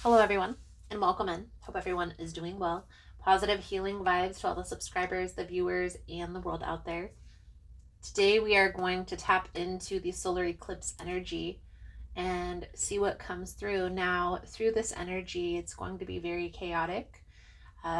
Hello, everyone, and welcome in. Hope everyone is doing well. Positive healing vibes to all the subscribers, the viewers, and the world out there. Today, we are going to tap into the solar eclipse energy and see what comes through. Now, through this energy, it's going to be very chaotic.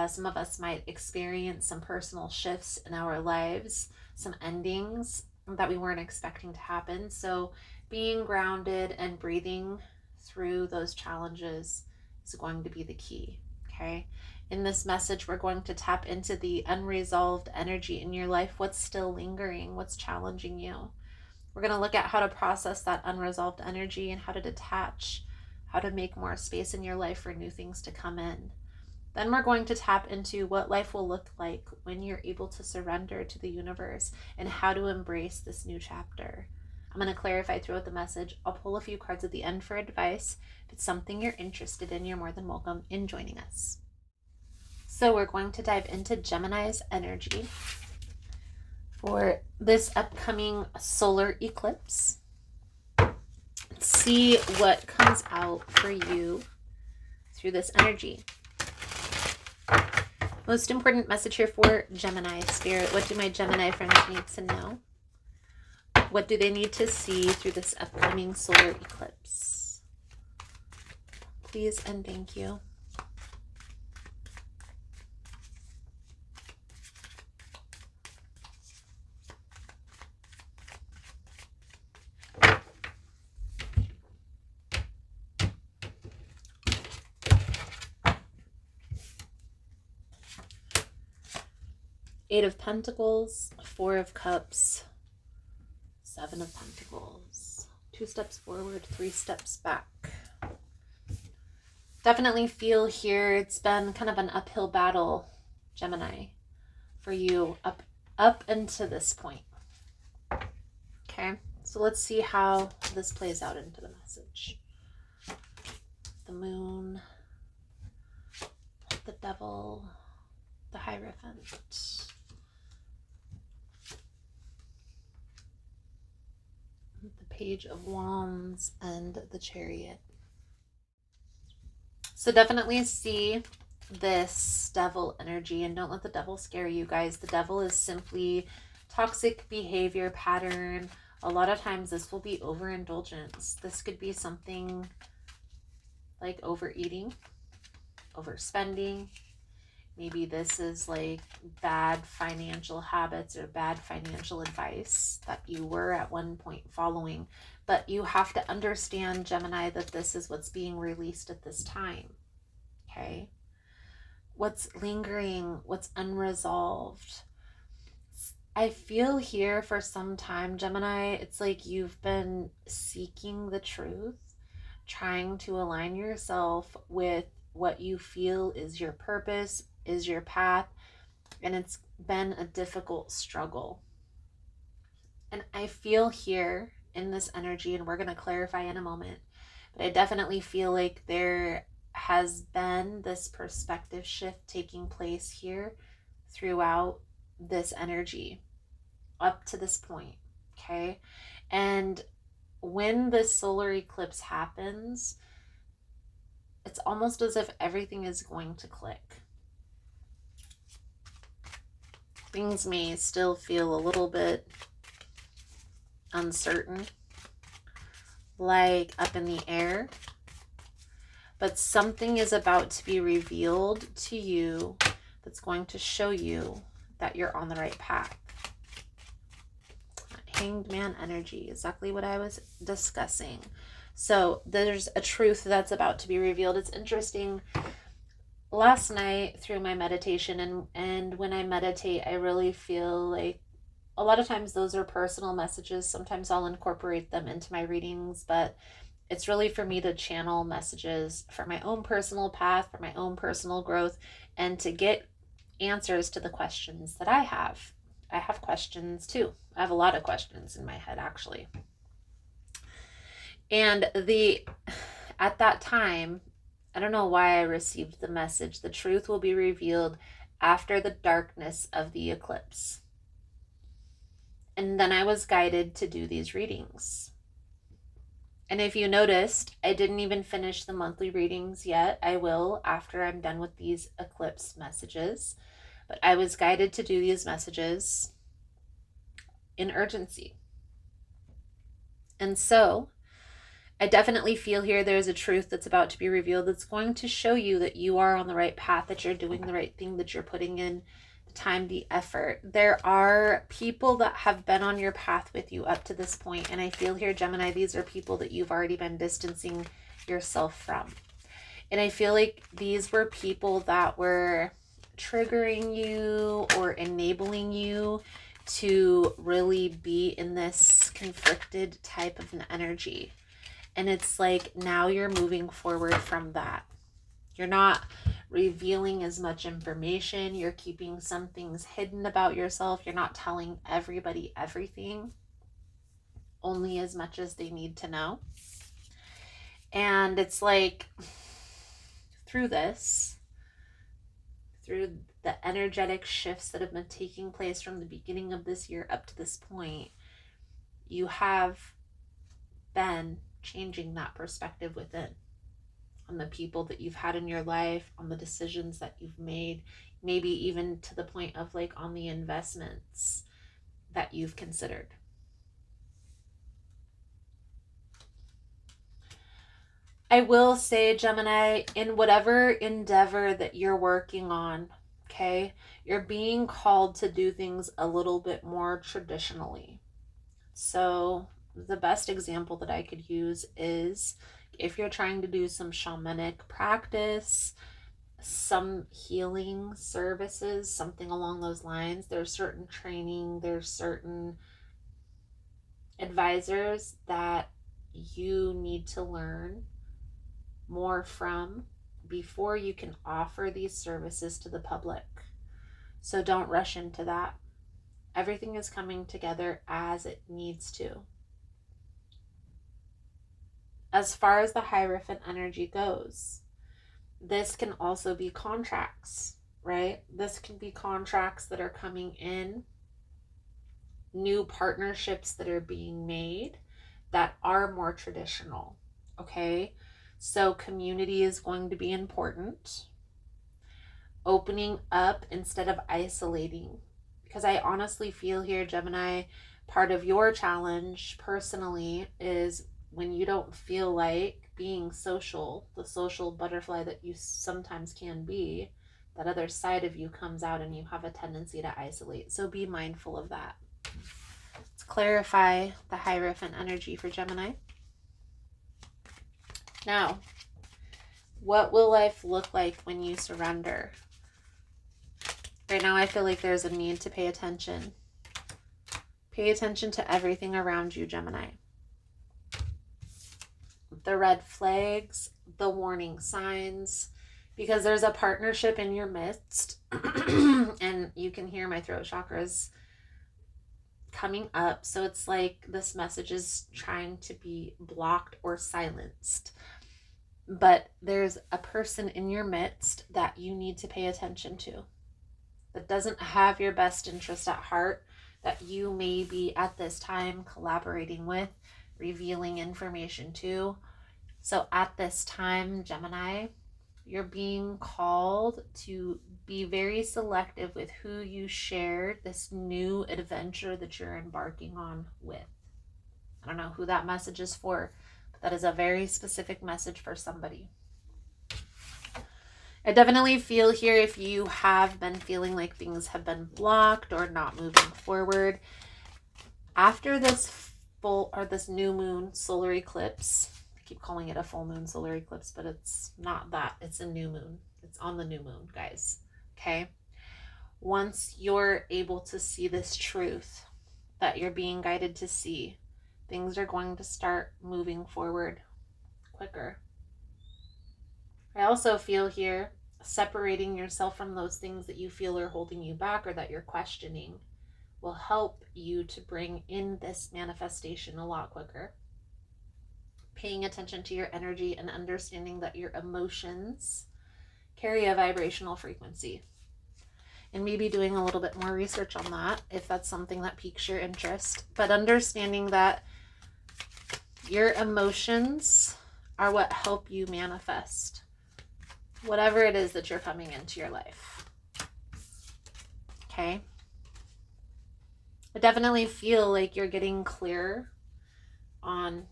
Some of us might experience some personal shifts in our lives, some endings that we weren't expecting to happen. So, being grounded and breathing through those challenges is going to be the key. Okay. In this message, we're going to tap into the unresolved energy in your life. What's still lingering? What's challenging you? We're going to look at how to process that unresolved energy and how to detach, how to make more space in your life for new things to come in. Then we're going to tap into what life will look like when you're able to surrender to the universe and how to embrace this new chapter. I'm going to clarify throughout the message. I'll pull a few cards at the end for advice. If it's something you're interested in, you're more than welcome in joining us. So we're going to dive into Gemini's energy for this upcoming solar eclipse. Let's see what comes out for you through this energy. Most important message here for Gemini Spirit. What do my Gemini friends need to know? What do they need to see through this upcoming solar eclipse? Please and thank you. Eight of Pentacles, Four of Cups, Seven of Pentacles. 2 steps forward, 3 steps back. Definitely feel here it's been kind of an uphill battle, Gemini, for you up until this point. Okay, so let's see how this plays out into the message. The Moon, the Devil, the Hierophant, the Page of Wands, and the Chariot. So definitely see this devil energy, and don't let the devil scare you guys. The devil is simply toxic behavior pattern. A lot of times this will be overindulgence. This could be something like overeating, overspending. Maybe this is like bad financial habits or bad financial advice that you were at one point following. But you have to understand, Gemini, that this is what's being released at this time. Okay? What's lingering, what's unresolved. I feel here for some time, Gemini, it's like you've been seeking the truth, trying to align yourself with what you feel is your purpose, is your path, and it's been a difficult struggle. And I feel here in this energy, and we're going to clarify in a moment, but I definitely feel like there has been this perspective shift taking place here throughout this energy up to this point. Okay. And when this solar eclipse happens, it's almost as if everything is going to click. Things may still feel a little bit uncertain, like up in the air, but something is about to be revealed to you that's going to show you that you're on the right path. Hanged Man energy, exactly what I was discussing. So there's a truth that's about to be revealed. It's interesting. Last night through my meditation, and when I meditate, I really feel like a lot of times those are personal messages. Sometimes I'll incorporate them into my readings, but it's really for me to channel messages for my own personal path, for my own personal growth, and to get answers to the questions that I have. I have questions too. I have a lot of questions in my head, actually. And at that time, I don't know why I received the message. The truth will be revealed after the darkness of the eclipse. And then I was guided to do these readings. And if you noticed, I didn't even finish the monthly readings yet. I will after I'm done with these eclipse messages. But I was guided to do these messages in urgency. And so I definitely feel here there's a truth that's about to be revealed that's going to show you that you are on the right path, that you're doing the right thing, that you're putting in the time, the effort. There are people that have been on your path with you up to this point, and I feel here, Gemini, these are people that you've already been distancing yourself from. And I feel like these were people that were triggering you or enabling you to really be in this conflicted type of an energy. And it's like now you're moving forward from that. You're not revealing as much information. You're keeping some things hidden about yourself. You're not telling everybody everything, only as much as they need to know. And it's like through this, through the energetic shifts that have been taking place from the beginning of this year up to this point, you have been changing that perspective within on the people that you've had in your life, on the decisions that you've made, maybe even to the point of like on the investments that you've considered. I will say, Gemini, in whatever endeavor that you're working on, okay, you're being called to do things a little bit more traditionally. So the best example that I could use is if you're trying to do some shamanic practice, some healing services, something along those lines, there's certain training, there's certain advisors that you need to learn more from before you can offer these services to the public. So don't rush into that. Everything is coming together as it needs to. As far as the Hierophant energy goes, this can also be contracts, right? This can be contracts that are coming in, new partnerships that are being made that are more traditional, okay? So community is going to be important. Opening up instead of isolating. Because I honestly feel here, Gemini, part of your challenge personally is when you don't feel like being social, the social butterfly that you sometimes can be, that other side of you comes out and you have a tendency to isolate. So be mindful of that. Let's clarify the Hierophant energy for Gemini. Now, what will life look like when you surrender? Right now, I feel like there's a need to pay attention. Pay attention to everything around you, Gemini. The red flags, the warning signs, because there's a partnership in your midst. And you can hear my throat chakras coming up. So it's like this message is trying to be blocked or silenced. But there's a person in your midst that you need to pay attention to, that doesn't have your best interest at heart, that you may be at this time collaborating with, revealing information to. So at this time, Gemini, you're being called to be very selective with who you share this new adventure that you're embarking on with. I don't know who that message is for, but that is a very specific message for somebody. I definitely feel here, if you have been feeling like things have been blocked or not moving forward, after this full or this new moon solar eclipse, I keep calling it a full moon solar eclipse, but it's not that. It's a new moon. It's on the new moon, guys. Okay? Once you're able to see this truth that you're being guided to see, things are going to start moving forward quicker. I also feel here separating yourself from those things that you feel are holding you back or that you're questioning will help you to bring in this manifestation a lot quicker. Paying attention to your energy and understanding that your emotions carry a vibrational frequency. And maybe doing a little bit more research on that if that's something that piques your interest. But understanding that Your emotions are what help you manifest whatever it is that you're coming into your life. Okay? I definitely feel like you're getting clear on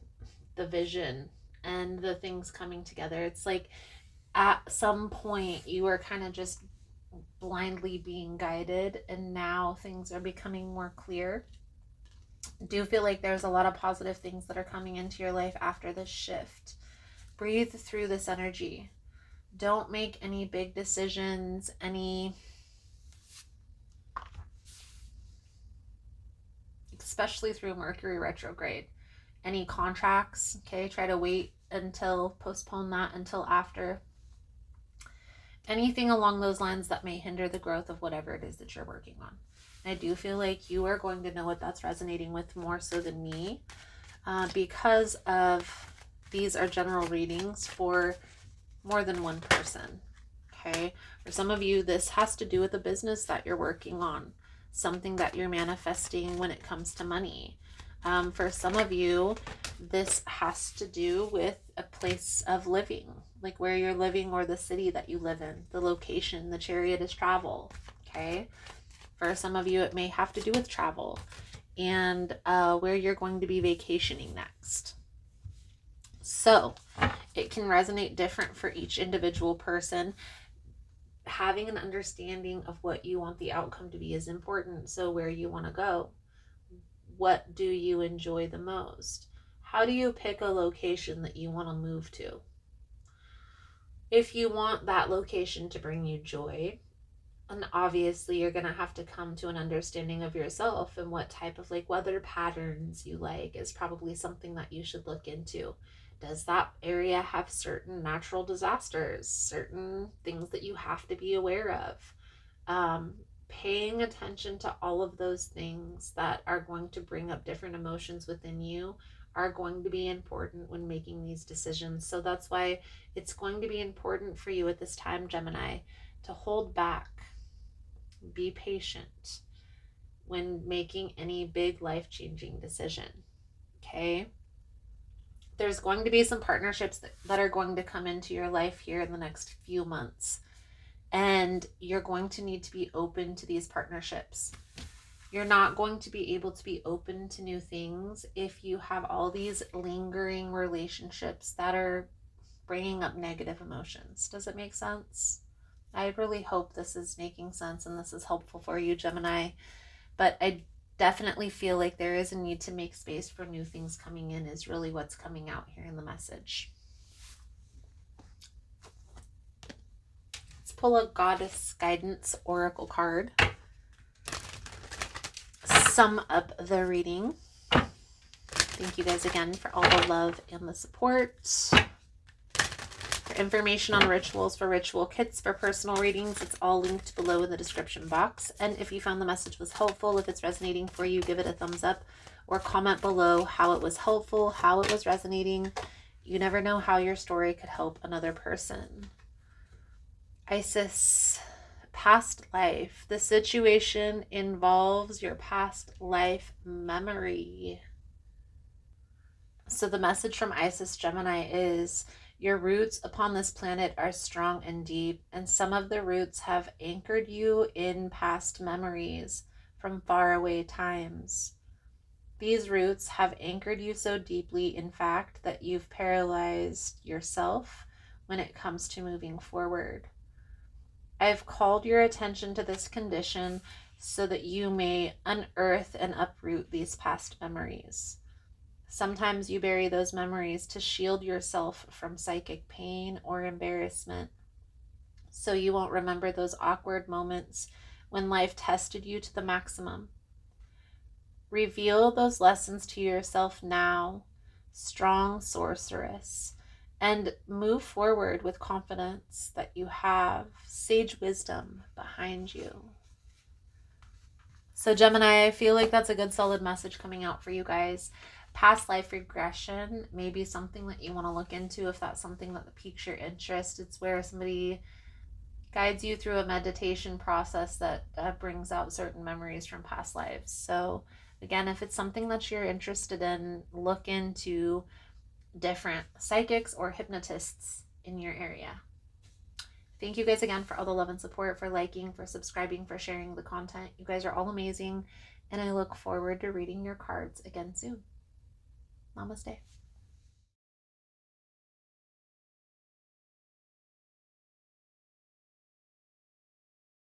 the vision and the things coming together. It's like at some point you were kind of just blindly being guided, and now things are becoming more clear. I do feel like there's a lot of positive things that are coming into your life after this shift. Breathe through this energy. Don't make any big decisions, especially through Mercury retrograde. Any contracts, okay, try to wait until, postpone that until after. Anything along those lines that may hinder the growth of whatever it is that you're working on. I do feel like you are going to know what that's resonating with more so than me, because of these are general readings for more than one person. Okay, for some of you, this has to do with a business that you're working on, something that you're manifesting when it comes to money. For some of you, this has to do with a place of living, like where you're living or the city that you live in, the location. The Chariot is travel. Okay, for some of you, it may have to do with travel and where you're going to be vacationing next. So it can resonate different for each individual person. Having an understanding of what you want the outcome to be is important. So where you want to go, what do you enjoy the most? How do you pick a location that you want to move to? If you want that location to bring you joy, and obviously you're going to have to come to an understanding of yourself, and what type of like weather patterns you like is probably something that you should look into. Does that area have certain natural disasters, certain things that you have to be aware of? Paying attention to all of those things that are going to bring up different emotions within you are going to be important when making these decisions. So that's why it's going to be important for you at this time, Gemini, to hold back, be patient when making any big life-changing decision. Okay? There's going to be some partnerships that are going to come into your life here in the next few months. And you're going to need to be open to these partnerships. You're not going to be able to be open to new things if you have all these lingering relationships that are bringing up negative emotions. Does it make sense? I really hope this is making sense and this is helpful for you, Gemini. But I definitely feel like there is a need to make space for new things coming in is really what's coming out here in the message. Let's pull a Goddess Guidance Oracle card. Sum up the reading. Thank you guys again for all the love and the support. For information on rituals, for ritual kits, for personal readings, it's all linked below in the description box. And if you found the message was helpful, if it's resonating for you, give it a thumbs up or comment below how it was helpful, how it was resonating. You never know how your story could help another person. Isis, past life. The situation involves your past life memory. So the message from Isis Gemini is, your roots upon this planet are strong and deep, and some of the roots have anchored you in past memories from faraway times. These roots have anchored you so deeply, in fact, that you've paralyzed yourself when it comes to moving forward. I've called your attention to this condition so that you may unearth and uproot these past memories. Sometimes you bury those memories to shield yourself from psychic pain or embarrassment, so you won't remember those awkward moments when life tested you to the maximum. Reveal those lessons to yourself now, strong sorceress, and move forward with confidence that you have sage wisdom behind you. So Gemini, I feel like that's a good solid message coming out for you guys. Past life regression may be something that you want to look into if that's something that piques your interest. It's where somebody guides you through a meditation process that brings out certain memories from past lives. So again, if it's something that you're interested in, look into different psychics or hypnotists in your area. Thank you guys again for all the love and support, for liking, for subscribing, for sharing the content. You guys are all amazing, and I look forward to reading your cards again soon. Namaste.